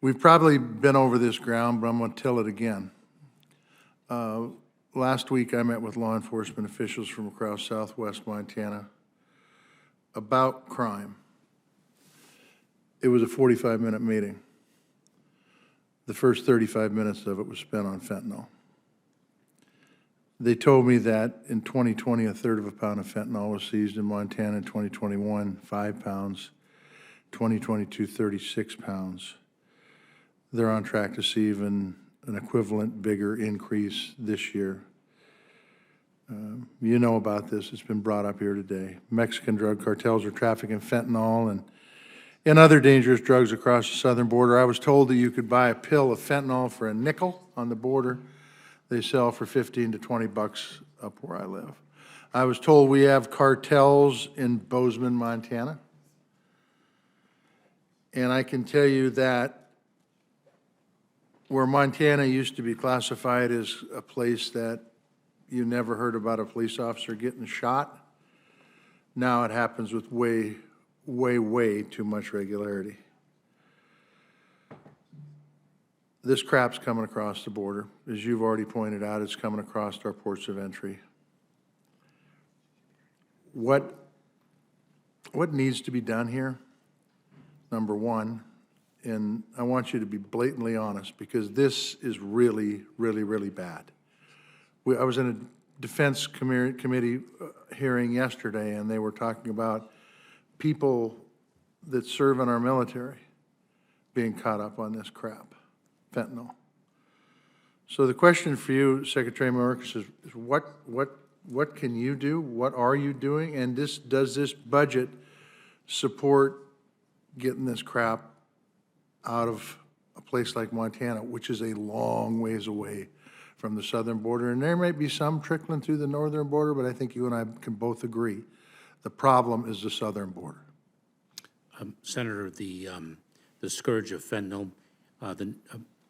We've probably been over this ground, but I'm going to tell it again. Last week, I met with law enforcement officials from across southwest Montana about crime. It was a 45-minute meeting. The first 35 minutes of it was spent on fentanyl. They told me that in 2020, a third of a pound of fentanyl was seized in Montana. In 2021, 5 pounds. 2022, 36 pounds. They're on track to see even an equivalent bigger increase this year. You know about this, it's been brought up here today. Mexican drug cartels are trafficking fentanyl and other dangerous drugs across the southern border. I was told that you could buy a pill of fentanyl for a nickel on the border. They sell for 15 to 20 bucks up where I live. I was told we have cartels in Bozeman, Montana. And I can tell you that where Montana used to be classified as a place that you never heard about a police officer getting shot, now it happens with way, way too much regularity. This crap's coming across the border. As you've already pointed out, it's coming across our ports of entry. What needs to be done here? Number one, and I want you to be blatantly honest because this is really, really bad. I was in a Defense Committee hearing yesterday, and they were talking about people that serve in our military being caught up on this crap, fentanyl. So the question for you, Secretary Mayorkas, is what can you do? What are you doing? And does this budget support getting this crap out of a place like Montana, which is a long ways away from the southern border? And there may be some trickling through the northern border, but I think you and I can both agree the problem is the southern border. Senator, the scourge of fentanyl,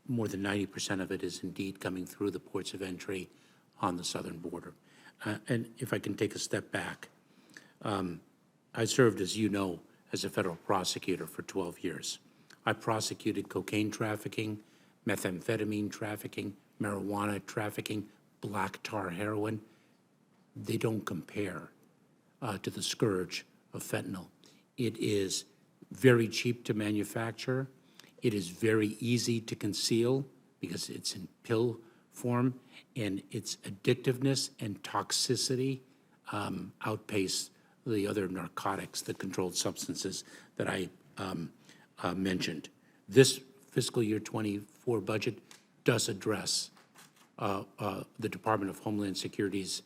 more than 90% of it is indeed coming through the ports of entry on the southern border. And if I can take a step back, I served, as you know, as a federal prosecutor for 12 years. I prosecuted cocaine trafficking, methamphetamine trafficking, marijuana trafficking, black tar heroin. They don't compare to the scourge of fentanyl. It is very cheap to manufacture. It is very easy to conceal because it's in pill form, and its addictiveness and toxicity outpace the other narcotics, the controlled substances that I mentioned. This fiscal year 24 budget does address the Department of Homeland Security's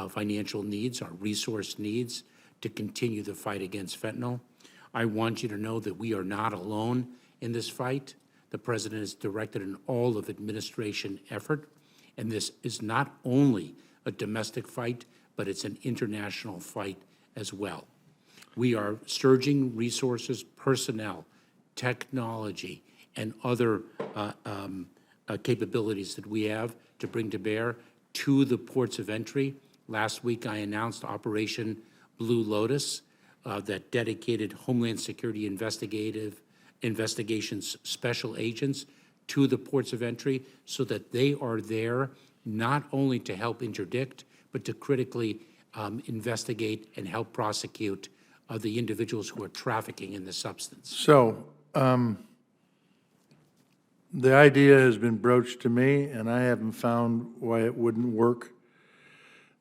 financial needs, our resource needs to continue the fight against fentanyl. I want you to know that we are not alone in this fight. The President has directed an all of administration effort, and this is not only a domestic fight, but it's an international fight as well. We are surging resources, personnel, technology, and other capabilities that we have to bring to bear to the ports of entry. Last week, I announced Operation Blue Lotus, that dedicated Homeland Security investigations special agents to the ports of entry so that they are there not only to help interdict, but to critically investigate and help prosecute the individuals who are trafficking in the substance. So the idea has been broached to me, and I haven't found why it wouldn't work,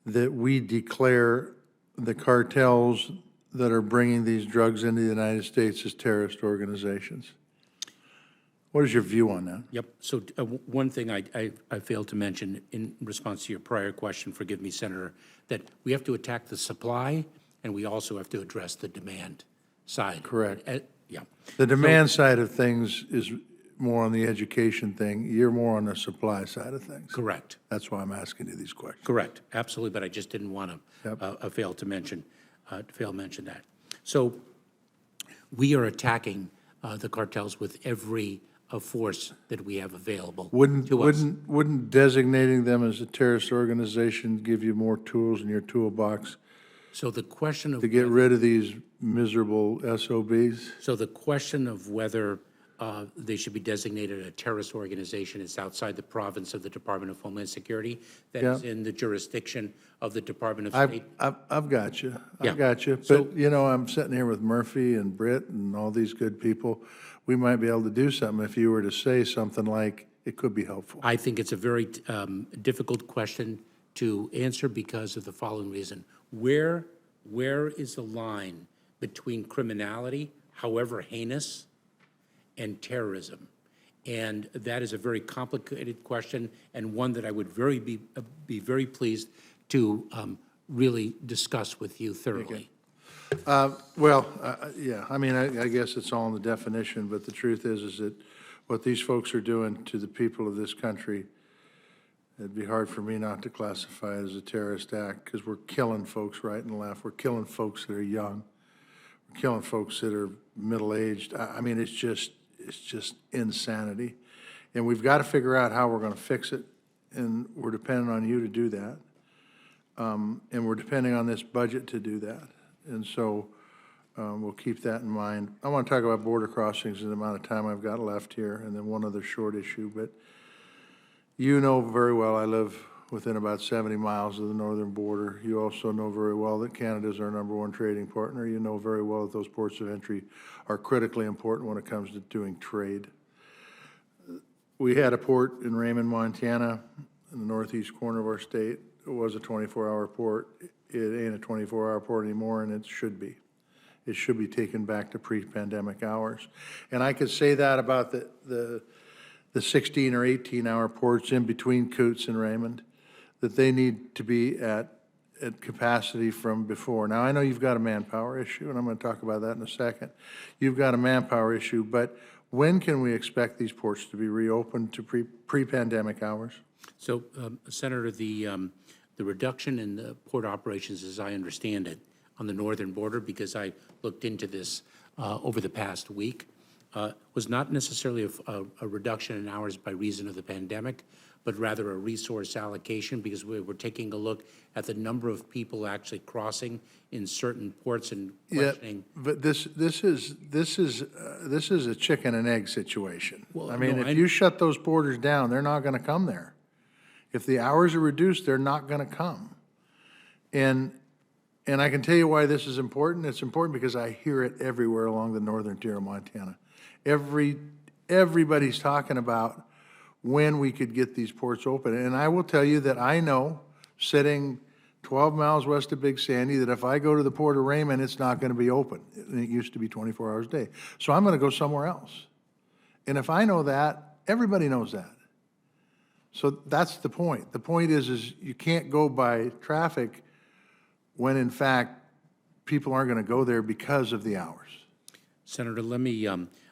that we declare the cartels that are bringing these drugs into the United States as terrorist organizations. What is your view on that? Yep. So one thing I failed to mention in response to your prior question, forgive me, Senator, that we have to attack the supply and we also have to address the demand side. Correct. Yeah. The demand side of things is more on the education thing. You're more on the supply side of things. Correct. That's why I'm asking you these questions. Correct. Absolutely. But I just didn't want to fail to mention that. So we are attacking the cartels with every force that we have available to us. Wouldn't designating them as a terrorist organization give you more tools in your toolbox So the question of to get rid of these miserable SOBs? So the question of whether they should be designated a terrorist organization. It's outside the province of the Department of Homeland Security. That is in the jurisdiction of the Department of State. I've got you. Yeah. I've got you. So- But, you know, I'm sitting here with Murphy and Britt and all these good people. We might be able to do something if you were to say something like, it could be helpful. I think it's a very difficult question to answer because of the following reason. Where is the line between criminality, however heinous, and terrorism? And that is a very complicated question, and one that I would be very pleased to really discuss with you thoroughly. Yeah, I mean, I guess it's all in the definition, but the truth is that what these folks are doing to the people of this country, it'd be hard for me not to classify it as a terrorist act, because we're killing folks right and left. We're killing folks that are young. We're killing folks that are middle-aged. I mean, it's just insanity. And we've got to figure out how we're going to fix it, and we're depending on you to do that. And we're depending on this budget to do that. And so we'll keep that in mind. I want to talk about border crossings and the amount of time I've got left here, and then one other short issue. But you know very well I live within about 70 miles of the northern border. You also know very well that Canada is our #1 trading partner. You know very well that those ports of entry are critically important when it comes to doing trade. We had a port in Raymond, Montana, in the northeast corner of our state. It was a 24-hour port. It ain't a 24-hour port anymore, and it should be. It should be taken back to pre-pandemic hours. And I could say that about the 16 or 18-hour ports in between Coots and Raymond, that they need to be at capacity from before. Now, I know you've got a manpower issue, and I'm going to talk about that in a second. You've got a manpower issue, but when can we expect these ports to be reopened to pre-pandemic hours? So, Senator, the reduction in the port operations, as I understand it, on the northern border, because I looked into this over the past week, was not necessarily a reduction in hours by reason of the pandemic, but rather a resource allocation, because we were taking a look at the number of people actually crossing in certain ports and questioning. Yeah, but this is a chicken and egg situation. Well, I mean, no, if you shut those borders down, they're not going to come there. If the hours are reduced, they're not going to come. And I can tell you why this is important. It's important because I hear it everywhere along the northern tier of Montana. Everybody's talking about when we could get these ports open. And I will tell you that I know, sitting 12 miles west of Big Sandy, that if I go to the Port of Raymond, it's not going to be open. And it used to be 24 hours a day. So I'm going to go somewhere else. And if I know that, everybody knows that. So that's the point. The point is you can't go by traffic when, in fact, people aren't going to go there because of the hours. Senator, let me,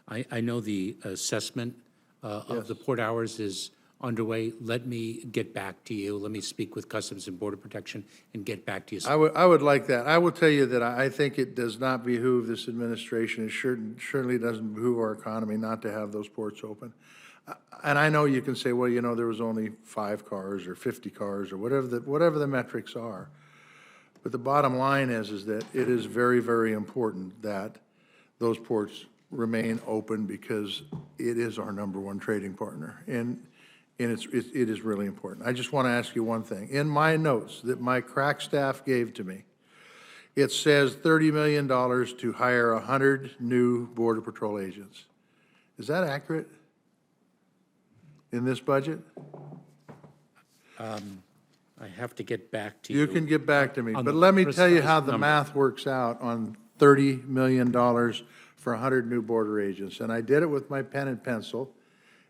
I know the assessment of the port hours is underway. Let me get back to you. Let me speak with Customs and Border Protection and get back to you. I would like that. I will tell you that I think it does not behoove this administration. It certainly doesn't behoove our economy not to have those ports open. And I know you can say, well, you know, there was only 5 cars or 50 cars or whatever the metrics are. But the bottom line is that it is very, very important that those ports remain open, because it is our #1 trading partner. And it is really important. I just want to ask you one thing. In my notes that my crack staff gave to me, it says $30 million to hire 100 new Border Patrol agents. Is that accurate in this budget? I have to get back to you. You can get back to me, on but the let me tell you precise how the number. math works out on $30 million for 100 new border agents. And I did it with my pen and pencil,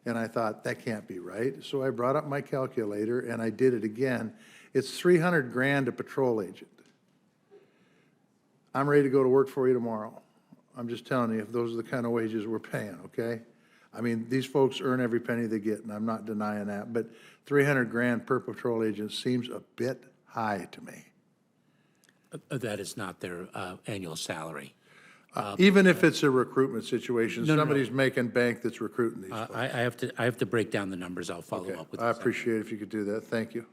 and I thought, that can't be right. So I brought up my calculator, and I did it again. It's $300 grand a patrol agent. I'm ready to go to work for you tomorrow. I'm just telling you, if those are the kind of wages we're paying, okay? I mean, these folks earn every penny they get, and I'm not denying that, but 300 grand per patrol agent seems a bit high to me. That is not their annual salary. Even if it's a recruitment situation, No. somebody's making bank that's recruiting these folks. I have to break down the numbers. I'll follow Okay, up with I you. appreciate it if you could do that. Thank you.